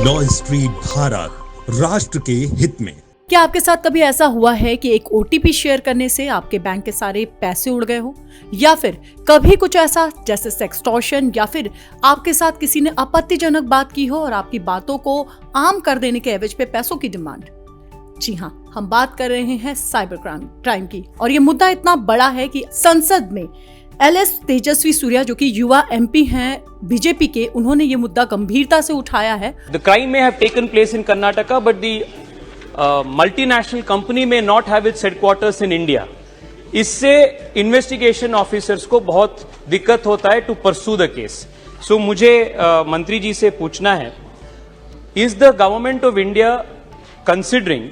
Law street Bharat, राष्ट्र के हित में। क्या आपके साथ कभी ऐसा हुआ है कि एक ओटीपी शेयर करने से आपके बैंक के सारे पैसे उड़ गए हो, या फिर कभी कुछ ऐसा जैसे सेक्सटॉर्शन, या फिर आपके साथ किसी ने आपत्तिजनक बात की हो और आपकी बातों को आम कर देने के एवज पे पैसों की डिमांड? जी हाँ, हम बात कर रहे हैं साइबर क्राइम की, और ये मुद्दा इतना बड़ा है कि संसद में एलएस तेजस्वी सूर्या, जो कि युवा एमपी हैं बीजेपी के, उन्होंने ये मुद्दा गंभीरता से उठाया है। The crime may have taken place in Karnataka, but the multinational company may not have its headquarters in India. इससे इन्वेस्टिगेशन ऑफिसर्स को बहुत दिक्कत होता है टू परस्यू द केस। सो मुझे मंत्री जी से पूछना है, is the government of India considering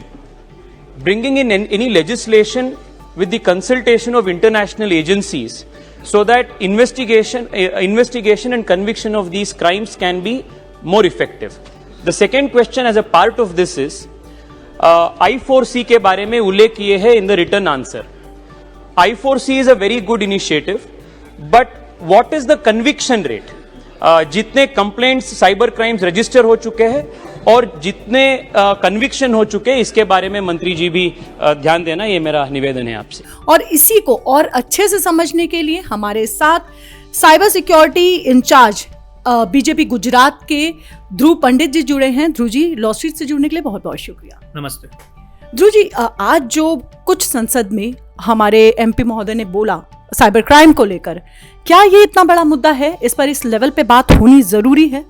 bringing in any legislation with the consultation of international agencies so that investigation and conviction of these crimes can be more effective? The second question as a part of this is I4C के बारे में उल्लेख किए हैं in the written answer. I4C is a very good initiative, but what is the conviction rate? जितने complaints cyber crimes register हो चुके हैं और जितने कन्विक्शन हो चुके हैं, इसके बारे में मंत्री जी भी ध्यान देना, ये मेरा निवेदन है आपसे। और इसी को और अच्छे से समझने के लिए हमारे साथ cyber security in charge BJP Gujarat के ध्रुव पंडित जी जुड़े हैं। ध्रुव जी, लॉ स्ट्रीट से जुड़ने के लिए बहुत बहुत शुक्रिया। नमस्ते ध्रुव जी, आज जो कुछ संसद में हमारे एमपी महोदय ने बोला साइबर क्राइम को लेकर, क्या ये इतना बड़ा मुद्दा है? इस पर इस लेवल पे बात होनी जरूरी है?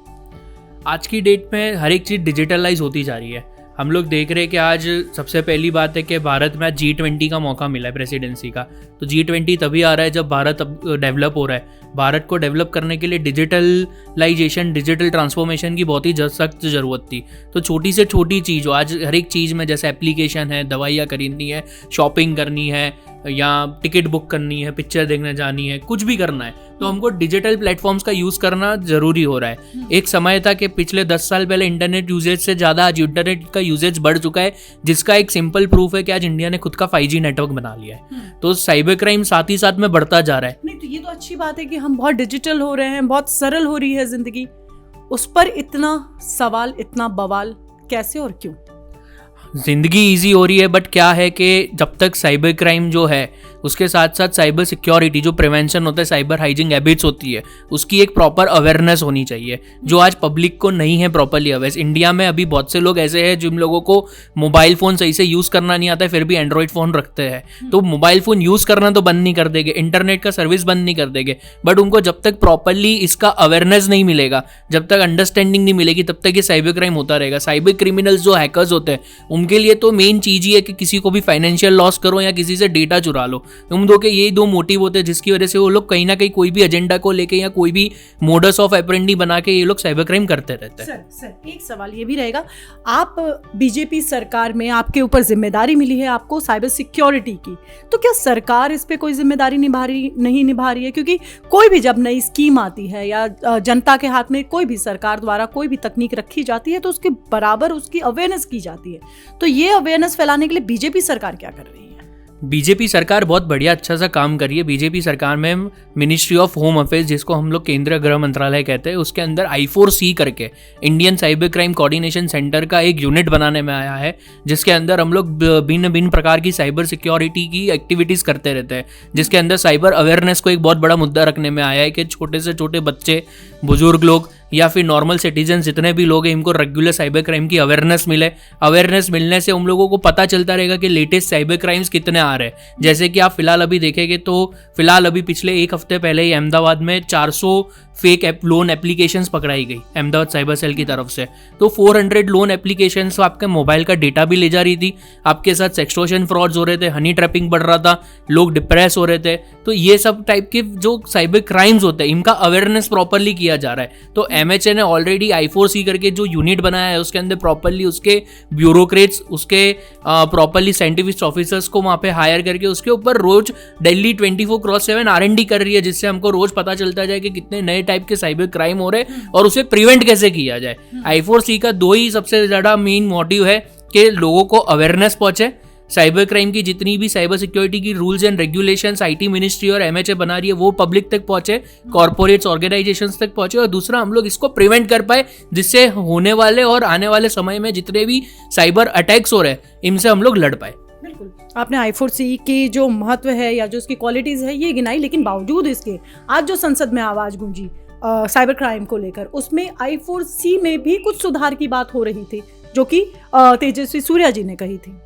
आज की डेट में हर एक चीज़ डिजिटलाइज होती जा रही है। हम लोग देख रहे हैं कि आज सबसे पहली बात है कि भारत में आज G20 का मौका मिला है प्रेसिडेंसी का। तो G20 तभी आ रहा है जब भारत अब डेवलप हो रहा है। भारत को डेवलप करने के लिए डिजिटलाइजेशन, डिजिटल ट्रांसफॉर्मेशन की बहुत ही सख्त ज़रूरत थी। तो छोटी से छोटी चीज़, आज हर एक चीज़ में, जैसे एप्लीकेशन है, दवाइयाँ खरीदनी है, शॉपिंग करनी है, या टिकट बुक करनी है, पिक्चर देखने जानी है, कुछ भी करना है, तो हमको डिजिटल प्लेटफॉर्म्स का यूज़ करना ज़रूरी हो रहा है। एक समय था कि पिछले 10 साल पहले इंटरनेट यूजेज से ज़्यादा आज इंटरनेट का यूजेज बढ़ चुका है, जिसका एक सिंपल प्रूफ है कि आज इंडिया ने खुद का 5G नेटवर्क बना लिया है। तो साइबर क्राइम साथ ही साथ में बढ़ता जा रहा है। नहीं, तो ये तो अच्छी बात है कि हम बहुत डिजिटल हो रहे हैं, बहुत सरल हो रही है जिंदगी। उस पर इतना सवाल, इतना बवाल कैसे और क्यों? ज़िंदगी ईजी हो रही है, बट क्या है कि जब तक साइबर क्राइम जो है, उसके साथ साथ साइबर सिक्योरिटी, जो प्रिवेंशन होता है, साइबर हाइजीन हैबिट्स होती है, उसकी एक प्रॉपर अवेयरनेस होनी चाहिए, जो आज पब्लिक को नहीं है प्रॉपरली अवेयर। इंडिया में अभी बहुत से लोग ऐसे हैं जिन लोगों को मोबाइल फ़ोन सही से यूज़ करना नहीं आता है, फिर भी एंड्रॉयड फ़ोन रखते हैं। तो मोबाइल फ़ोन यूज़ करना तो बंद नहीं कर देंगे, इंटरनेट का सर्विस बंद नहीं कर देंगे, बट उनको जब तक प्रॉपरली इसका अवेयरनेस नहीं मिलेगा, जब तक अंडरस्टैंडिंग नहीं मिलेगी, तब तक ये साइबर क्राइम होता रहेगा। साइबर क्रिमिनल्स जो हैकर्स होते हैं, उनके लिए तो मेन चीज़ ही है कि किसी को भी फाइनेंशियल लॉस करो या किसी से डेटा चुरा लो। उन दो के यही दो मोटिव होते हैं, जिसकी वजह से वो लोग कहीं ना कहीं कोई भी एजेंडा को लेके या कोई भी मोडस ऑफ ऑपरेंडी बना के ये लोग साइबर क्राइम करते रहते हैं। सर, एक सवाल ये भी रहेगा, आप बीजेपी सरकार में, आपके ऊपर जिम्मेदारी मिली है आपको साइबर सिक्योरिटी की, तो क्या सरकार इस पे कोई जिम्मेदारी नहीं निभा रही है? क्योंकि कोई भी जब नई स्कीम आती है या जनता के हाथ में कोई भी सरकार द्वारा कोई भी तकनीक रखी जाती है, तो उसके बराबर उसकी अवेयरनेस की जाती है। तो ये अवेयरनेस फैलाने के लिए बीजेपी सरकार क्या कर रही है? बीजेपी सरकार बहुत बढ़िया अच्छा सा काम कर रही है। बीजेपी सरकार में मिनिस्ट्री ऑफ होम अफेयर्स, जिसको हम लोग केंद्रीय गृह मंत्रालय कहते हैं, उसके अंदर I4C करके Indian cyber crime coordination centre का एक यूनिट बनाने में आया है, जिसके अंदर हम लोग भिन्न प्रकार की साइबर सिक्योरिटी की एक्टिविटीज़ करते रहते हैं, जिसके अंदर साइबर अवेयरनेस को एक बहुत बड़ा मुद्दा रखने में आया है कि छोटे से छोटे बच्चे, बुजुर्ग लोग या फिर नॉर्मल सिटीजन जितने भी लोग हैं, इनको रेगुलर साइबर क्राइम की अवेयरनेस मिले। अवेयरनेस मिलने से उन लोगों को पता चलता रहेगा कि लेटेस्ट साइबर क्राइम्स कितने आ रहे हैं। जैसे कि आप फिलहाल अभी देखेंगे तो फिलहाल अभी पिछले एक हफ्ते पहले ही अहमदाबाद में 400 फेक लोन एप्लीकेशंस पकड़ाई गई अहमदाबाद साइबर सेल की तरफ से। तो 400 लोन एप्लीकेशंस आपके मोबाइल का डेटा भी ले जा रही थी, आपके साथ सेक्सटॉर्शन फ्रॉड्स हो रहे थे, हनी ट्रैपिंग बढ़ रहा था, लोग डिप्रेस हो रहे थे। तो ये सब टाइप के जो साइबर क्राइम्स होते हैं, इनका अवेयरनेस प्रॉपरली किया जा रहा है। तो MHA ने ऑलरेडी I4C करके जो यूनिट बनाया है, उसके अंदर प्रॉपरली उसके ब्यूरोक्रेट्स, उसके प्रॉपरली साइंटिफिक ऑफिसर्स को वहाँ पे हायर करके उसके ऊपर रोज दिल्ली 24/7 R&D कर रही है, जिससे हमको रोज पता चलता जाए कि कितने नए टाइप के साइबर क्राइम हो रहे हैं और उसे प्रिवेंट कैसे किया जाए। I4C का 2 ही सबसे ज़्यादा मेन मोटिव है कि लोगों को अवेयरनेस पहुंचे, साइबर क्राइम की जितनी भी साइबर सिक्योरिटी की rules and regulations IT ministry और एमएचए बना रही है वो पब्लिक तक पहुंचे, कॉर्पोरेट्स ऑर्गेनाइजेशंस तक पहुंचे, और दूसरा हम लोग इसको प्रिवेंट कर पाए, जिससे होने वाले और आने वाले समय में जितने भी साइबर अटैक्स हो रहे हैं इनसे हम लोग लड़ पाए। बिल्कुल, आपने I4C की जो महत्व है या जो उसकी क्वालिटीज है ये गिनाई, लेकिन बावजूद इसके आज जो संसद में आवाज गूंजी साइबर क्राइम को लेकर, उसमें I4C में भी कुछ सुधार की बात हो रही थी, जो कि तेजस्वी सूर्या जी ने कही थी।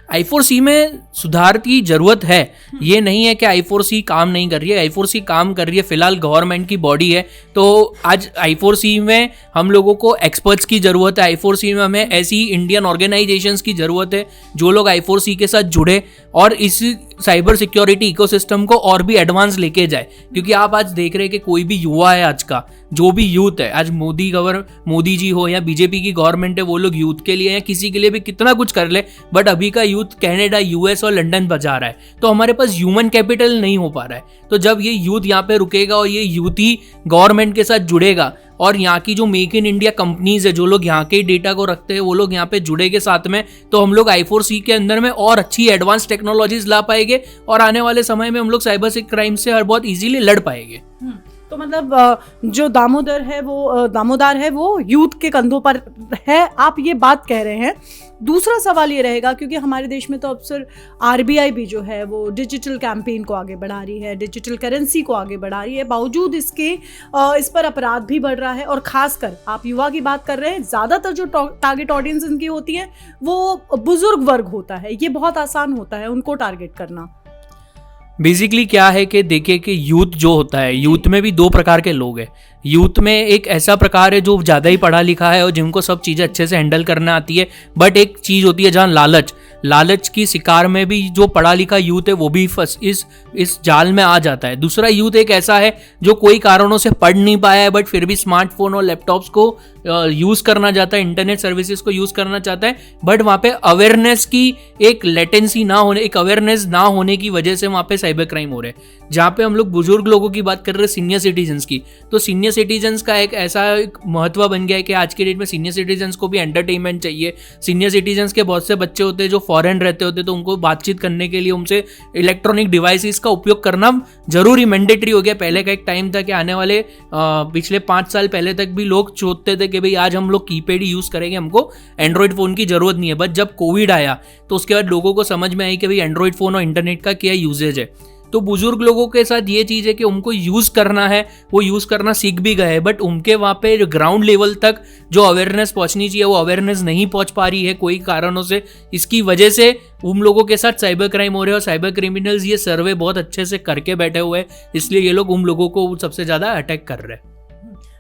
I4C में सुधार की जरूरत है, ये नहीं है कि I4C काम नहीं कर रही है, I4C काम कर रही है। फिलहाल गवर्नमेंट की बॉडी है, तो आज I4C में हम लोगों को एक्सपर्ट्स की ज़रूरत है। I4C में हमें ऐसी इंडियन ऑर्गेनाइजेशंस की ज़रूरत है जो लोग I4C के साथ जुड़े और इस साइबर सिक्योरिटी इकोसिस्टम को और भी एडवांस लेके जाए। क्योंकि आप आज देख रहे हैं कि कोई भी युवा है, आज का जो भी यूथ है, आज मोदी जी हो या बीजेपी की गवर्नमेंट है, वो लोग यूथ के लिए या किसी के लिए भी कितना कुछ कर ले, बट अभी का यूथ कनाडा, यूएस और लंदन बजा रहा है, तो हमारे पास ह्यूमन कैपिटल नहीं हो पा रहा है। तो जब ये यूथ यहाँ पे रुकेगा और ये यूथ ही गवर्नमेंट के साथ जुड़ेगा और यहाँ की जो मेक इन इंडिया कंपनीज है, जो लोग यहाँ के डेटा को रखते हैं, वो लोग यहाँ पे जुड़ेंगे साथ में, तो हम लोग I4C के अंदर में और अच्छी एडवांस टेक्नोलॉजीज ला पाएंगे और आने वाले समय में हम लोग साइबर क्राइम से बहुत इजीली लड़ पाएंगे। तो मतलब जो दामोदर है वो यूथ के कंधों पर है, आप ये बात कह रहे हैं। दूसरा सवाल ये रहेगा, क्योंकि हमारे देश में तो अक्सर RBI भी जो है वो डिजिटल कैंपेन को आगे बढ़ा रही है, डिजिटल करेंसी को आगे बढ़ा रही है, बावजूद इसके इस पर अपराध भी बढ़ रहा है। और खासकर आप युवा की बात कर रहे हैं, ज़्यादातर जो टारगेट ऑडियंस इनकी होती है वो बुजुर्ग वर्ग होता है, ये बहुत आसान होता है उनको टारगेट करना। बेसिकली क्या है कि देखिए कि यूथ जो होता है, यूथ में भी दो प्रकार के लोग हैं। यूथ में एक ऐसा प्रकार है जो ज़्यादा ही पढ़ा लिखा है और जिनको सब चीज़ें अच्छे से हैंडल करना आती है, बट एक चीज़ होती है जहाँ लालच की शिकार में भी जो पढ़ा लिखा यूथ है वो भी इस जाल में आ जाता है। दूसरा यूथ एक ऐसा है जो कोई कारणों से पढ़ नहीं पाया है, बट फिर भी स्मार्टफोन और लैपटॉप्स को यूज़ करना चाहता है, इंटरनेट सर्विसेज को यूज़ करना चाहता है, बट वहाँ पे अवेयरनेस की एक लेटेंसी ना होने, एक अवेयरनेस ना होने की वजह से वहाँ पे साइबर क्राइम हो रहे हैं। जहाँ पे हम लोग बुजुर्ग लोगों की बात कर रहे हैं, सीनियर सिटीजन्स की, तो सीनियर सिटीजन्स का एक ऐसा महत्व बन गया है कि आज के डेट में सीनियर सिटीजन्स को भी एंटरटेनमेंट चाहिए। सीनियर सिटीजन्स के बहुत से बच्चे होते हैं जो फॉरेन रहते होते, तो उनको बातचीत करने के लिए उनसे इलेक्ट्रॉनिक डिवाइसेस का उपयोग करना जरूरी, मैंडेटरी हो गया। पहले का एक टाइम था कि आने वाले पिछले 5 साल पहले तक भी लोग सोचते थे कि भाई आज हम लोग कीपैड ही यूज़ करेंगे, हमको एंड्रॉइड फ़ोन की ज़रूरत नहीं है। बट जब कोविड आया तो उसके बाद लोगों को समझ में आई कि भाई एंड्रॉइड फ़ोन और इंटरनेट का क्या यूजेज है। तो बुजुर्ग लोगों के साथ ये चीज़ है कि उनको यूज़ करना है, वो यूज़ करना सीख भी गए, बट उनके वहाँ पे ग्राउंड लेवल तक जो अवेयरनेस पहुँचनी चाहिए वो अवेयरनेस नहीं पहुँच पा रही है कोई कारणों से। इसकी वजह से उन लोगों के साथ साइबर क्राइम हो रहे हैं और साइबर क्रिमिनल्स ये सर्वे बहुत अच्छे से करके बैठे हुए हैं, इसलिए ये लोग उन लोगों को सबसे ज़्यादा अटैक कर रहे हैं।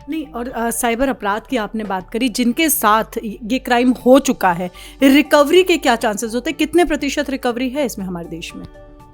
नहीं, और साइबर अपराध की आपने बात करी, जिनके साथ ये क्राइम हो चुका है, रिकवरी के क्या चांसेस होते हैं, कितने प्रतिशत रिकवरी है इसमें हमारे देश में?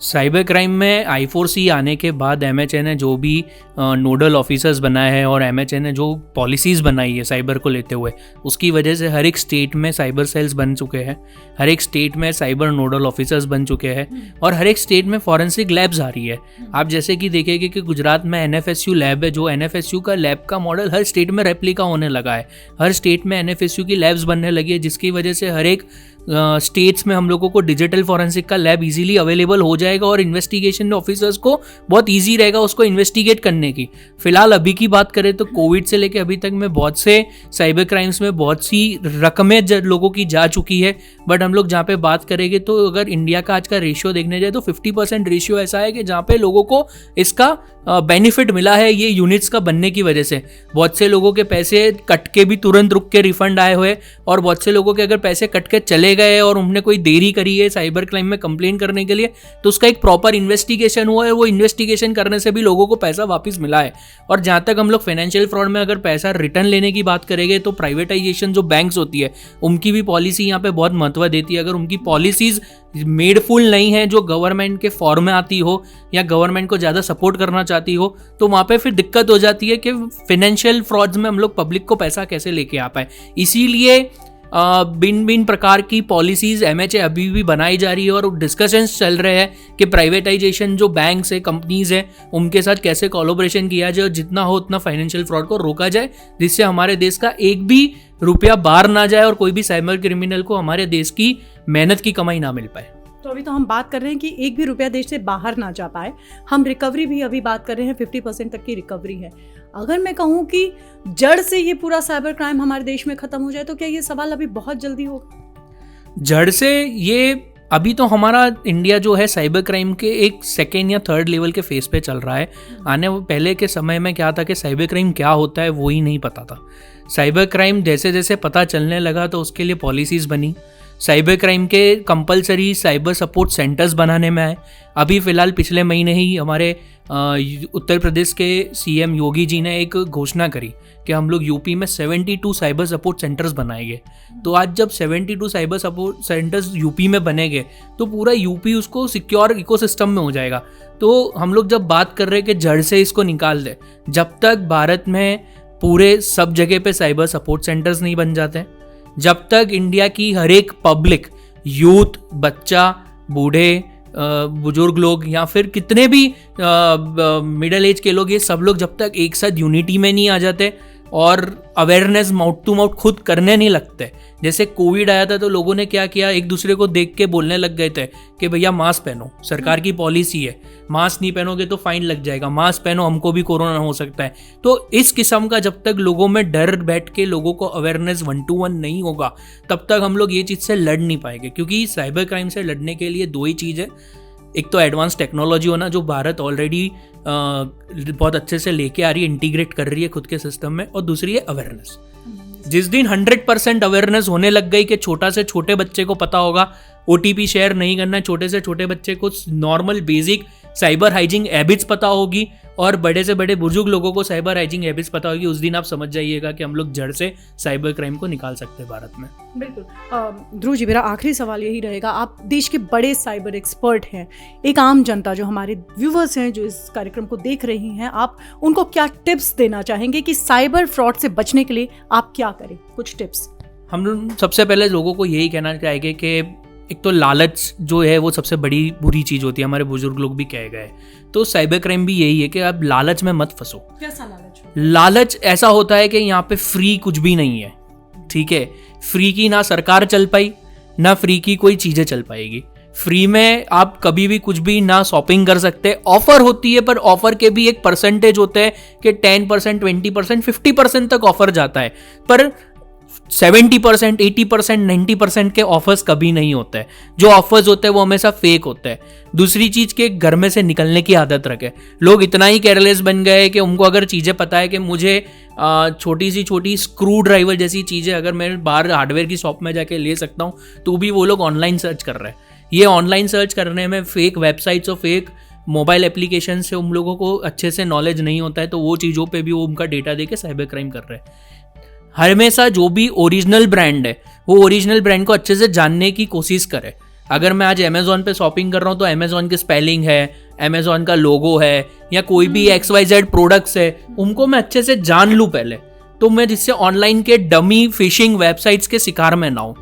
साइबर क्राइम में I4C आने के बाद MHA ने जो भी नोडल ऑफिसर्स बनाए हैं और MHA ने जो पॉलिसीज़ बनाई है साइबर को लेते हुए, उसकी वजह से हर एक स्टेट में साइबर सेल्स बन चुके हैं, हर एक स्टेट में साइबर नोडल ऑफिसर्स बन चुके हैं और हर एक स्टेट में फॉरेंसिक लैब्स आ रही है। आप जैसे कि देखेंगे कि गुजरात में NFSU लैब है, जो NFSU का लैब का मॉडल हर स्टेट में रेप्लिका होने लगा है। हर स्टेट में NFSU की लैब्स बनने लगी है, जिसकी वजह से हर एक स्टेट्स में हम लोगों को डिजिटल फॉरेंसिक का लैब इजीली अवेलेबल हो जाएगा और इन्वेस्टिगेशन ऑफिसर्स को बहुत इजी रहेगा उसको इन्वेस्टिगेट करने की। फिलहाल अभी की बात करें तो कोविड से लेकर अभी तक में बहुत से साइबर क्राइम्स में बहुत सी रकमें लोगों की जा चुकी है, बट हम लोग जहाँ पे बात करेंगे तो अगर इंडिया का आज का रेशियो देखने जाए तो 50% रेशियो ऐसा है कि जहाँ पे लोगों को इसका बेनिफिट मिला है ये यूनिट्स का बनने की वजह से। बहुत से लोगों के पैसे कट के भी तुरंत रुक के रिफंड आए हुए और बहुत से लोगों के अगर पैसे कट के चले गए और उन्होंने कोई देरी करी है साइबर क्राइम में कंप्लेन करने के लिए तो उसका एक प्रॉपर इन्वेस्टिगेशन हुआ है, वो इन्वेस्टिगेशन करने से भी लोगों को पैसा वापस मिला है। और जहाँ तक हम लोग फाइनेंशियल फ्रॉड में अगर पैसा रिटर्न लेने की बात करेंगे तो प्राइवेटाइजेशन जो बैंक्स होती है उनकी भी पॉलिसी यहाँ पे बहुत महत्व देती है। अगर उनकी पॉलिसीज मेड फुल नहीं है, जो गवर्नमेंट के फॉर्म में आती हो या गवर्नमेंट को ज़्यादा सपोर्ट करना चाहती हो, तो वहाँ पे फिर दिक्कत हो जाती है कि फाइनेंशियल फ्रॉड्स में हम लोग पब्लिक को पैसा कैसे लेके आ पाए। इसीलिए भिन्न प्रकार की पॉलिसीज MHA अभी भी बनाई जा रही है और डिस्कशंस चल रहे हैं कि प्राइवेटाइजेशन जो बैंक्स है, कंपनीज है, उनके साथ कैसे कोलैबोरेशन किया जाए और जितना हो उतना फाइनेंशियल फ्रॉड को रोका जाए, जिससे हमारे देश का एक भी रुपया बाहर ना जाए और कोई भी साइबर क्रिमिनल को हमारे देश की मेहनत की कमाई ना मिल पाए। तो अभी तो हम बात कर रहे हैं कि एक भी रुपया देश से बाहर ना जा पाए, हम रिकवरी भी अभी बात कर रहे हैं 50% तक की रिकवरी है। अगर मैं कहूँ कि जड़ से ये पूरा साइबर क्राइम हमारे देश में खत्म हो जाए तो क्या ये सवाल अभी बहुत जल्दी होगा? जड़ से ये अभी तो हमारा इंडिया जो है साइबर क्राइम के एक सेकेंड या थर्ड लेवल के फेस पे चल रहा है। आने पहले के समय में क्या था कि साइबर क्राइम क्या होता है वो ही नहीं पता था। साइबर क्राइम जैसे जैसे पता चलने लगा तो उसके लिए पॉलिसीज़ बनी, साइबर क्राइम के कंपलसरी साइबर सपोर्ट सेंटर्स बनाने में आए। अभी फ़िलहाल पिछले महीने ही हमारे उत्तर प्रदेश के सीएम योगी जी ने एक घोषणा करी कि हम लोग यूपी में 72 साइबर सपोर्ट सेंटर्स बनाएंगे। तो आज जब 72 साइबर सपोर्ट सेंटर्स यूपी में बनेंगे तो पूरा यूपी उसको सिक्योर इकोसिस्टम में हो जाएगा। तो हम लोग जब बात कर रहे हैं कि जड़ से इसको निकाल दे, जब तक भारत में पूरे सब जगह पे साइबर सपोर्ट सेंटर्स नहीं बन जाते, जब तक इंडिया की हर एक पब्लिक, यूथ, बच्चा, बूढ़े, बुजुर्ग लोग या फिर कितने भी मिडिल एज के लोग, ये सब लोग जब तक एक साथ यूनिटी में नहीं आ जाते और अवेयरनेस माउथ टू माउथ खुद करने नहीं लगते। जैसे कोविड आया था तो लोगों ने क्या किया, एक दूसरे को देख के बोलने लग गए थे कि भैया मास्क पहनो, सरकार की पॉलिसी है, मास्क नहीं पहनोगे तो फाइन लग जाएगा, मास्क पहनो, हमको भी कोरोना हो सकता है। तो इस किस्म का जब तक लोगों में डर बैठ के लोगों को अवेयरनेस 1-to-1 नहीं होगा तब तक हम लोग ये चीज़ से लड़ नहीं पाएंगे। क्योंकि साइबर क्राइम से लड़ने के लिए दो ही चीज़ है, एक तो एडवांस टेक्नोलॉजी होना जो भारत ऑलरेडी बहुत अच्छे से लेके आ रही है, इंटीग्रेट कर रही है खुद के सिस्टम में, और दूसरी है अवेयरनेस। जिस दिन 100% अवेयरनेस होने लग गई कि छोटा से छोटे बच्चे को पता होगा OTP शेयर नहीं करना है, छोटे से छोटे बच्चे को normal basic cyber hygiene habits पता होगी और बड़े से बड़े बुजुर्ग लोगों को साइबर हाइजीन हैबिट्स पता होगी, उस दिन आप समझ जाइएगा कि हम लोग जड़ से साइबर क्राइम को निकाल सकते हैं भारत में। बिल्कुल। ध्रुव जी, मेरा आखिरी सवाल यही रहेगा, आप देश के बड़े साइबर एक्सपर्ट हैं, एक आम जनता जो हमारे व्यूवर्स हैं जो इस कार्यक्रम को देख रही हैं, आप उनको क्या टिप्स देना चाहेंगे कि साइबर फ्रॉड से बचने के लिए आप क्या करें? कुछ टिप्स। हम लोग सबसे पहले लोगों को यही कहना चाहेंगे कि एक तो लालच जो है वो सबसे बड़ी बुरी चीज़ होती है, हमारे बुजुर्ग लोग भी कह गए। तो साइबर क्राइम भी यही है कि आप लालच में मत फंसो। कैसा लालच? लालच ऐसा होता है कि यहाँ पे फ्री कुछ भी नहीं है, ठीक है? फ्री की ना सरकार चल पाई, ना फ्री की कोई चीज़ें चल पाएगी। फ्री में आप कभी भी कुछ भी ना शॉपिंग कर सकते। ऑफर होती है पर ऑफर के भी एक परसेंटेज होते हैं कि 10%, 20%, 50% तक ऑफर जाता है, पर 70%, 80%, 90% के ऑफर्स कभी नहीं होते हैं। जो ऑफर्स होते हैं वो हमेशा फेक होते हैं। दूसरी चीज़ के घर में से निकलने की आदत रखे। लोग इतना ही केयरलेस बन गए कि उनको अगर चीज़ें पता है कि मुझे छोटी सी छोटी स्क्रू ड्राइवर जैसी चीज़ें अगर मैं बाहर हार्डवेयर की शॉप में जाके ले सकता हूँ तो भी वो लोग ऑनलाइन सर्च कर रहे हैं। ये ऑनलाइन सर्च करने में फेक वेबसाइट्स और फेक मोबाइल एप्लीकेशन से उन लोगों को अच्छे से नॉलेज नहीं होता है, तो वो चीज़ों पे भी वो उनका डेटा दे के साइबर क्राइम कर रहे हैं। हमेशा जो भी ओरिजिनल ब्रांड है वो ओरिजिनल ब्रांड को अच्छे से जानने की कोशिश करे। अगर मैं आज अमेजोन पे शॉपिंग कर रहा हूँ तो अमेजोन की स्पेलिंग है, अमेजोन का लोगो है, या कोई भी XYZ प्रोडक्ट्स है, उनको मैं अच्छे से जान लूँ पहले, तो मैं जिससे ऑनलाइन के डमी फिशिंग वेबसाइट्स के शिकार में ना हूँ।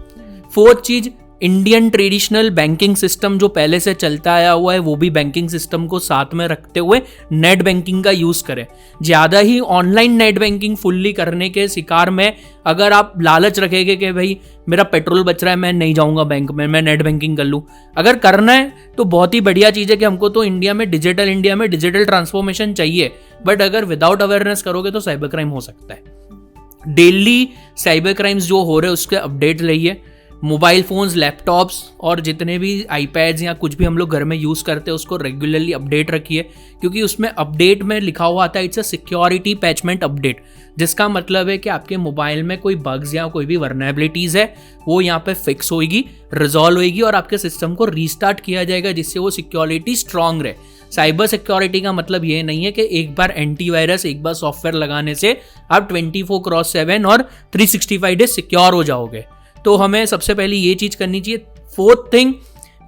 फोर्थ चीज़, इंडियन ट्रेडिशनल बैंकिंग सिस्टम जो पहले से चलता आया हुआ है वो भी बैंकिंग सिस्टम को साथ में रखते हुए नेट बैंकिंग का यूज़ करें। ज़्यादा ही ऑनलाइन नेट बैंकिंग फुल्ली करने के शिकार में अगर आप लालच रखेंगे कि भाई मेरा पेट्रोल बच रहा है, मैं नहीं जाऊंगा बैंक में, मैं नेट बैंकिंग कर लूँ, अगर करना है तो बहुत ही बढ़िया चीज़ है कि हमको तो इंडिया में डिजिटल ट्रांसफॉर्मेशन चाहिए, बट अगर विदाउट अवेयरनेस करोगे तो साइबर क्राइम हो सकता है। डेली साइबर क्राइम्स जो हो रहे हैं उसके अपडेट रहिए। मोबाइल फ़ोन्स, लैपटॉप्स और जितने भी आईपैड्स या कुछ भी हम लोग घर में यूज़ करते हैं उसको रेगुलरली अपडेट रखिए, क्योंकि उसमें अपडेट में लिखा हुआ आता है इट्स अ सिक्योरिटी पैचमेंट अपडेट, जिसका मतलब है कि आपके मोबाइल में कोई बग्स या कोई भी वर्नेबिलिटीज़ है वो यहाँ पे फिक्स होगी, रिजॉल्व होगी और आपके सिस्टम को रीस्टार्ट किया जाएगा जिससे वो सिक्योरिटी स्ट्रांग रहे। साइबर सिक्योरिटी का मतलब ये नहीं है कि एक बार एंटीवायरस, एक बार सॉफ्टवेयर लगाने से आप 24/7 और 365 डेज सिक्योर हो जाओगे। तो हमें सबसे पहले ये चीज़ करनी चाहिए। फोर्थ थिंग,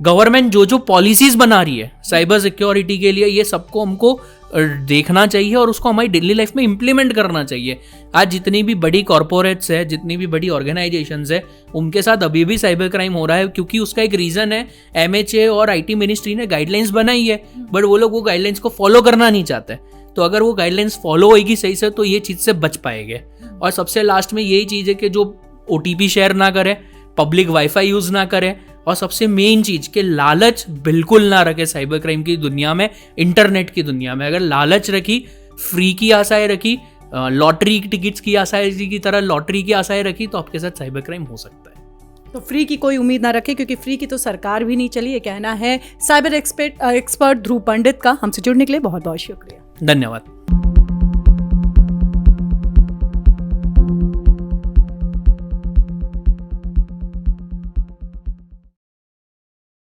गवर्नमेंट जो पॉलिसीज़ बना रही है साइबर सिक्योरिटी के लिए, ये सबको हमको देखना चाहिए और उसको हमारी डेली लाइफ में इम्प्लीमेंट करना चाहिए। आज जितनी भी बड़ी कॉरपोरेट्स है, जितनी भी बड़ी ऑर्गेनाइजेशंस है, उनके साथ अभी भी साइबर क्राइम हो रहा है, क्योंकि उसका एक रीज़न है MHA और IT मिनिस्ट्री ने गाइडलाइंस बनाई है, बट वो लोग वो गाइडलाइंस को फॉलो करना नहीं चाहते। तो अगर वो गाइडलाइंस फॉलो होगी सही से तो ये चीज़ से बच पाएंगे। और सबसे लास्ट में यही चीज़ है कि जो OTP शेयर ना करें, पब्लिक वाईफाई यूज़ ना करें और सबसे मेन चीज कि लालच बिल्कुल ना रखे साइबर क्राइम की दुनिया में, इंटरनेट की दुनिया में। अगर लालच रखी, फ्री की आशाएं रखी, लॉटरी टिकट्स की आशाएं की तरह लॉटरी की आशाएं रखी, तो आपके साथ साइबर क्राइम हो सकता है। तो फ्री की कोई उम्मीद ना रखे, क्योंकि फ्री की तो सरकार भी नहीं चली। ये कहना है साइबर एक्सपर्ट ध्रुव पंडित का। हमसे जुड़ने के लिए बहुत बहुत शुक्रिया। धन्यवाद।